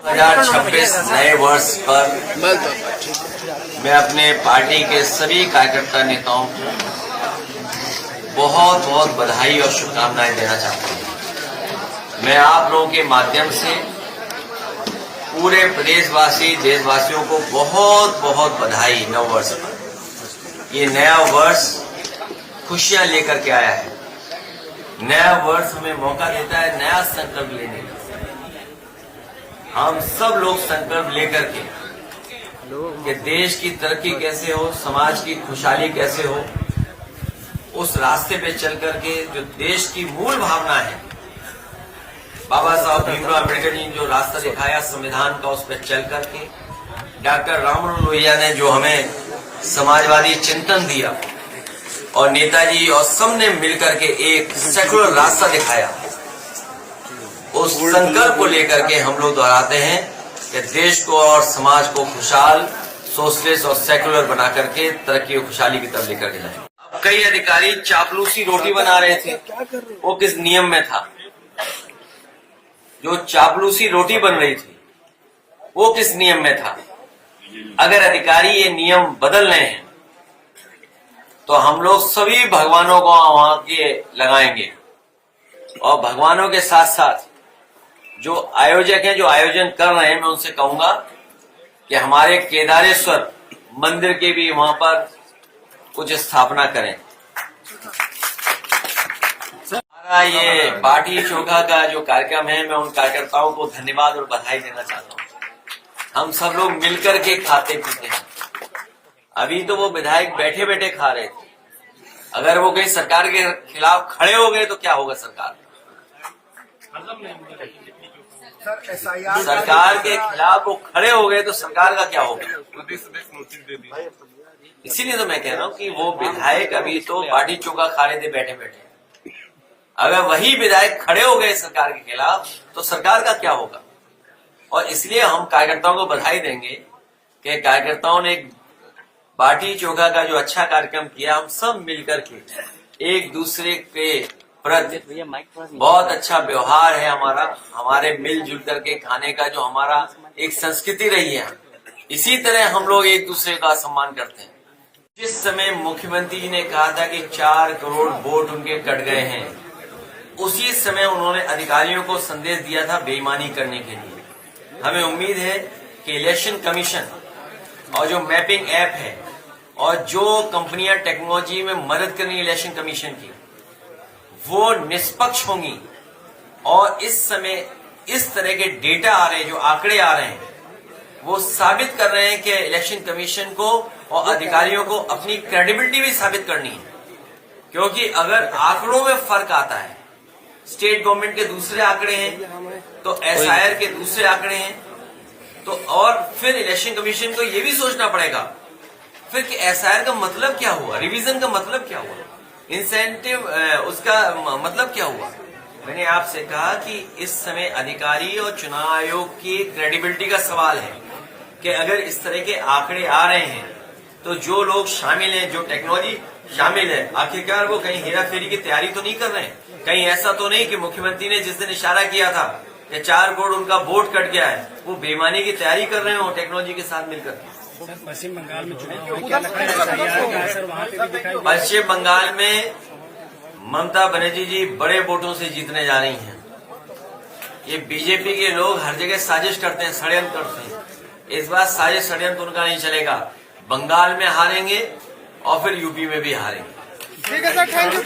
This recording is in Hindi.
2026 नए वर्ष पर मैं अपने पार्टी के सभी कार्यकर्ता नेताओं को बहुत बहुत बधाई और शुभकामनाएं देना चाहता हूं। मैं आप लोगों के माध्यम से पूरे प्रदेशवासी देशवासियों को बहुत बहुत बधाई नव वर्ष पर। ये नया वर्ष खुशियां लेकर के आया है। नया वर्ष हमें मौका देता है नया संकल्प लेने का। हम सब लोग संकल्प लेकर के कि देश की तरक्की कैसे हो, समाज की खुशहाली कैसे हो, उस रास्ते पे चल करके जो देश की मूल भावना है, बाबा साहब भीमराव अम्बेडकर जी ने जो रास्ता दिखाया संविधान का, उस पर चल करके डॉक्टर राम मनोहर लोहिया ने जो हमें समाजवादी चिंतन दिया और नेताजी और सबने मिलकर के एक सेकुलर रास्ता दिखाया, उस संकल्प को लेकर के हम लोग दोहराते हैं कि देश को और समाज को खुशहाल, सोशलिस्ट और सेकुलर बना करके तरक्की और खुशहाली की तरफ लेकर के जाए। अब कई अधिकारी चापलूसी रोटी बना रहे थे, वो किस नियम में था? जो चापलूसी रोटी बन रही थी वो किस नियम में था? अगर अधिकारी ये नियम बदल रहे हैं तो हम लोग सभी भगवानों को वहां के लगाएंगे और भगवानों के साथ साथ जो आयोजक हैं, जो आयोजन कर रहे हैं, मैं उनसे कहूंगा कि हमारे केदारेश्वर मंदिर के भी वहां पर कुछ स्थापना करें। हमारा ये बाटी चोखा का जो कार्यक्रम है, मैं उन कार्यकर्ताओं को धन्यवाद और बधाई देना चाहता हूं। हम सब लोग मिलकर के खाते पीते हैं। अभी तो वो विधायक बैठे बैठे खा रहे थे, अगर वो कहीं सरकार के खिलाफ खड़े हो गए तो क्या होगा? सरकार के खिलाफ वो खड़े हो गए तो सरकार का क्या होगा? इसीलिए तो मैं कह रहा हूँ कि वो विधायक अभी तो बाटी चोखा खा रहे थे बैठे बैठे, अगर वही विधायक खड़े हो गए सरकार के खिलाफ तो सरकार का क्या होगा? और इसलिए हम कार्यकर्ताओं को बधाई देंगे कि कार्यकर्ताओं ने बाटी चोखा का जो अच्छा कार्यक्रम किया, हम सब मिलकर के एक दूसरे के प्रति बहुत अच्छा व्यवहार है हमारे मिलजुल करके खाने का जो हमारा एक संस्कृति रही है, इसी तरह हम लोग एक दूसरे का सम्मान करते हैं। जिस समय मुख्यमंत्री जी ने कहा था कि 4 करोड़ वोट उनके कट गए हैं, उसी समय उन्होंने अधिकारियों को संदेश दिया था बेईमानी करने के लिए। हमें उम्मीद है कि इलेक्शन कमीशन और जो मैपिंग ऐप है और जो कंपनियां टेक्नोलॉजी में मदद कर रही है इलेक्शन कमीशन की, वो निष्पक्ष होंगी और इस समय इस तरह के डेटा आ रहे हैं, जो आंकड़े आ रहे हैं, वो साबित कर रहे हैं कि इलेक्शन कमीशन को और अधिकारियों को अपनी क्रेडिबिलिटी भी साबित करनी है। क्योंकि अगर आंकड़ों में फर्क आता है, स्टेट गवर्नमेंट के दूसरे आंकड़े हैं तो SIR के दूसरे आंकड़े हैं, तो और फिर इलेक्शन कमीशन को ये भी सोचना पड़ेगा फिर कि SIR का मतलब क्या हुआ, रिवीजन का मतलब क्या हुआ, इंसेंटिव उसका मतलब क्या हुआ। मैंने आपसे कहा कि इस समय अधिकारी और चुनाव आयोग की क्रेडिबिलिटी का सवाल है कि अगर इस तरह के आंकड़े आ रहे हैं तो जो लोग शामिल हैं, जो टेक्नोलॉजी शामिल है, आखिरकार वो कहीं हेरा फेरी की तैयारी तो नहीं कर रहे हैं? कहीं ऐसा तो नहीं कि मुख्यमंत्री ने जिस दिन इशारा किया था कि 4 करोड़ उनका वोट कट गया है, वो बेईमानी की तैयारी कर रहे हो टेक्नोलॉजी के साथ मिलकर? पश्चिम बंगाल में चुनाव क्या लगता है सर, वहाँ पे भी दिखाई? पश्चिम बंगाल में ममता बनर्जी जी बड़े वोटों से जीतने जा रही हैं। ये बीजेपी के लोग हर जगह साजिश करते हैं, षड्यंत्र करते हैं। इस बार साजिश षड्यंत्र उनका नहीं चलेगा। बंगाल में हारेंगे और फिर यूपी में भी हारेंगे। ठीक है सर, थैंक यू।